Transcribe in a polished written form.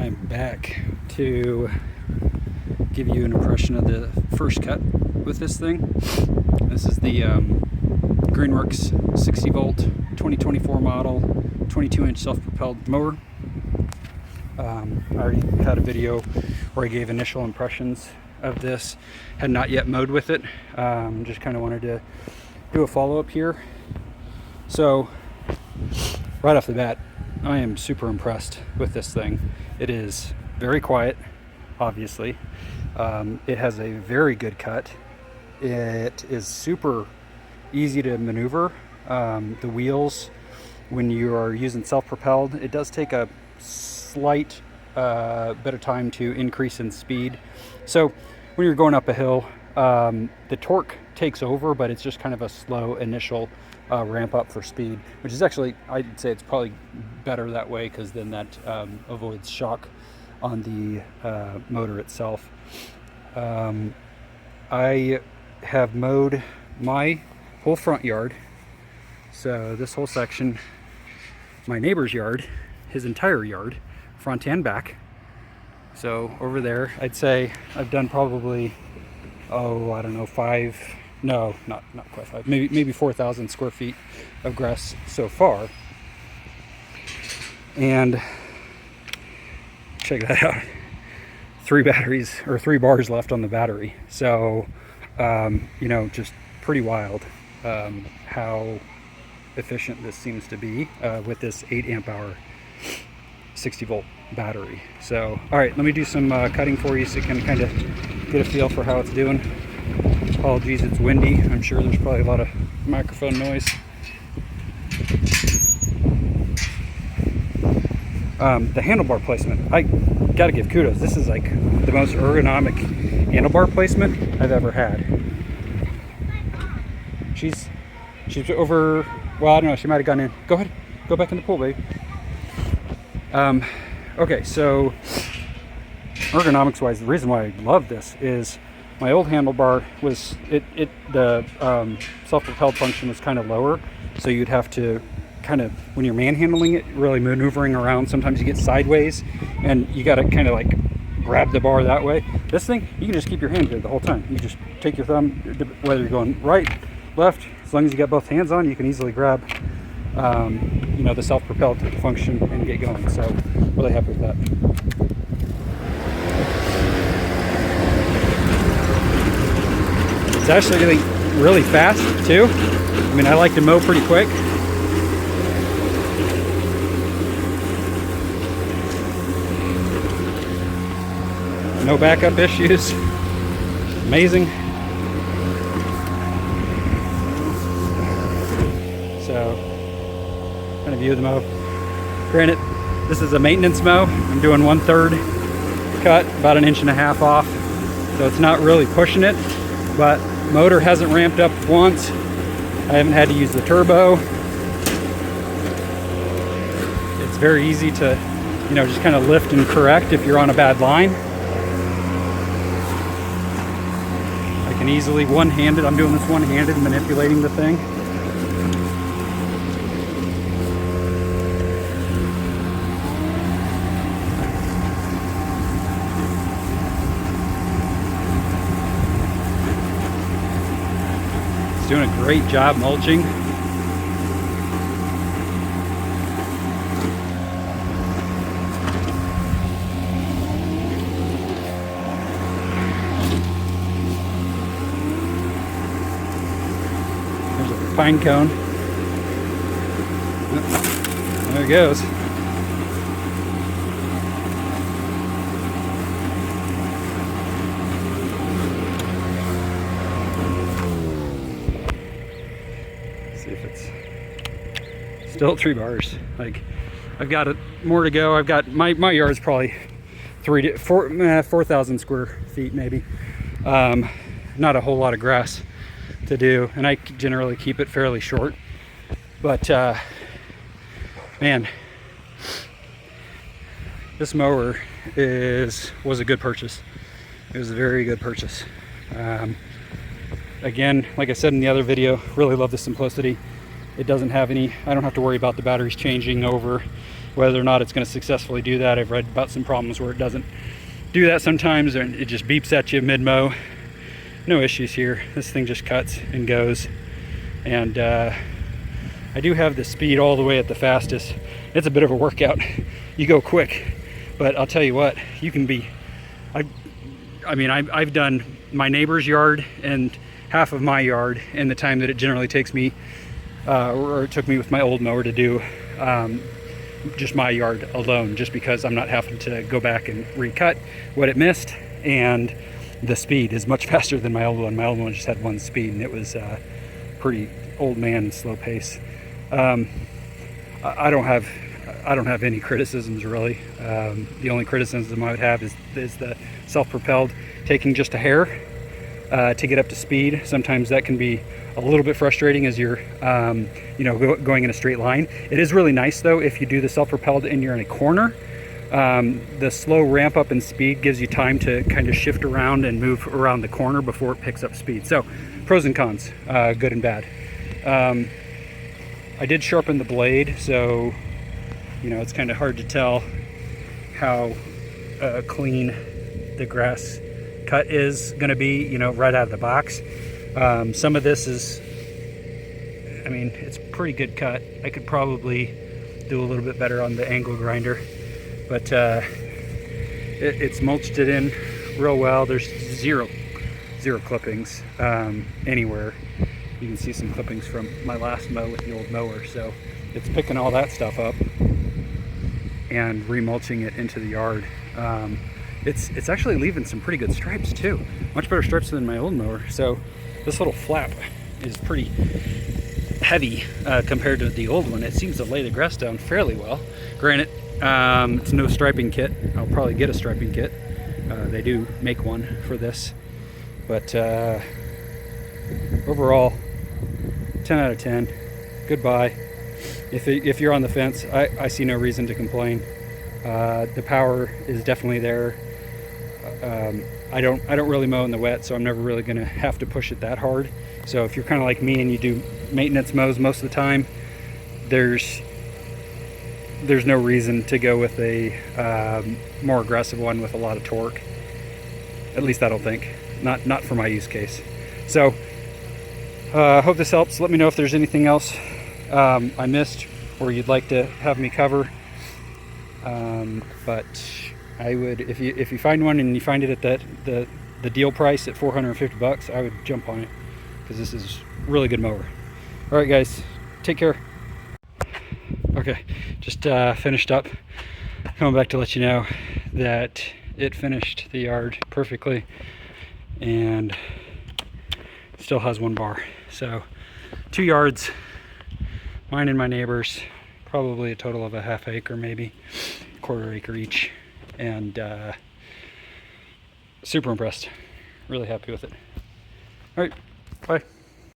I'm back to give you an impression of the first cut with this thing. This is the Greenworks 60 volt 2024 model 22-inch self-propelled mower. I already had a video where I gave initial impressions of this. Had not yet mowed with it. Just kind of wanted to do a follow-up here. So right off the bat, I am super impressed with this thing. It is very quiet, obviously. It has a very good cut. It is super easy to maneuver. The wheels, when you are using self-propelled, it does take a slight bit of time to increase in speed. So when you're going up a hill, the torque takes over, but it's just kind of a slow initial ramp up for speed, which is actually, I'd say it's probably better that way, because then that avoids shock on the motor itself. I have mowed my whole front yard, so this whole section, my neighbor's yard, his entire yard, front and back. So over there, I'd say I've done probably, I don't know, not quite 5, maybe 4,000 square feet of grass so far. And check that out, 3 bars left on the battery. So just pretty wild how efficient this seems to be with this 8 amp hour 60 volt battery. So all right, let me do some cutting for you so you can kind of get a feel for how it's doing. Apologies, it's windy. I'm sure there's probably a lot of microphone noise. The handlebar placement, I gotta give kudos. This is like the most ergonomic handlebar placement I've ever had. She's over, well, I don't know, she might have gone in. Go ahead, go back in the pool, baby. Okay, so ergonomics wise, the reason why I love this is my old handlebar was, the self-propelled function was kind of lower, so you'd have to kind of, when you're manhandling it, really maneuvering around, sometimes you get sideways and you got to kind of like grab the bar that way. This thing, you can just keep your hand here the whole time. You just take your thumb, whether you're going right, left, as long as you got both hands on, you can easily grab the self-propelled function and get going. So really happy with that. It's actually really fast too. I mean, I like to mow pretty quick. No backup issues. Amazing. So, kind of view of the mow. Granted, this is a maintenance mow. I'm doing 1/3 cut, about 1.5 inches off. So it's not really pushing it, but motor hasn't ramped up once. I haven't had to use the turbo. It's very easy to, just kind of lift and correct if you're on a bad line. I can easily one-handed, I'm doing this one-handed, manipulating the thing. It's doing a great job mulching. There's a pine cone. There it goes. See if it's still at 3 bars. Like, I've got more to go. I've got my yard's probably 4,000 square feet maybe. Not a whole lot of grass to do, and I generally keep it fairly short. But man, this mower was a good purchase. It was a very good purchase. Again, like I said in the other video, really love the simplicity. It doesn't have any, I don't have to worry about the batteries changing over Whether or not it's going to successfully do that, I've read about some problems where it doesn't do that sometimes, and it just beeps at you mid-mow. No issues here. This thing just cuts and goes. And I do have the speed all the way at the fastest. It's a bit of a workout. You go quick, but I'll tell you what, you can be, I've done my neighbor's yard and half of my yard in the time that it generally takes me, or it took me with my old mower to do just my yard alone, just because I'm not having to go back and recut what it missed, and the speed is much faster than my old one. My old one just had one speed, and it was pretty old man slow pace. I don't have any criticisms really. The only criticism I would have is the self-propelled taking just a hair to get up to speed. Sometimes that can be a little bit frustrating as you're going in a straight line. It is really nice though if you do the self-propelled and you're in a corner. The slow ramp up in speed gives you time to kind of shift around and move around the corner before it picks up speed. So pros and cons, good and bad. I did sharpen the blade, so it's kind of hard to tell how clean the grass cut is going to be, right out of the box. Some of this is, it's pretty good cut. I could probably do a little bit better on the angle grinder, but it's mulched it in real well. There's zero clippings anywhere. You can see some clippings from my last mow with the old mower, so it's picking all that stuff up and remulching it into the yard. It's actually leaving some pretty good stripes too, much better stripes than my old mower. So this little flap is pretty heavy compared to the old one. It seems to lay the grass down fairly well. Granted, it's no striping kit. I'll probably get a striping kit. They do make one for this, but overall 10 out of 10. Goodbye. If you're on the fence, I see no reason to complain. The power is definitely there. I don't really mow in the wet, so I'm never really going to have to push it that hard. So if you're kind of like me and you do maintenance mows most of the time, there's no reason to go with a more aggressive one with a lot of torque. At least I don't think. Not for my use case. So I hope this helps. Let me know if there's anything else I missed or you'd like to have me cover. But I would, if you find one and you find it at the deal price at $450, I would jump on it, because this is a really good mower. All right, guys, take care. Okay, just finished up. Coming back to let you know that it finished the yard perfectly and still has one bar. So 2 yards, mine and my neighbor's, probably a total of a half acre, maybe quarter acre each, and super impressed, really happy with it. All right, bye.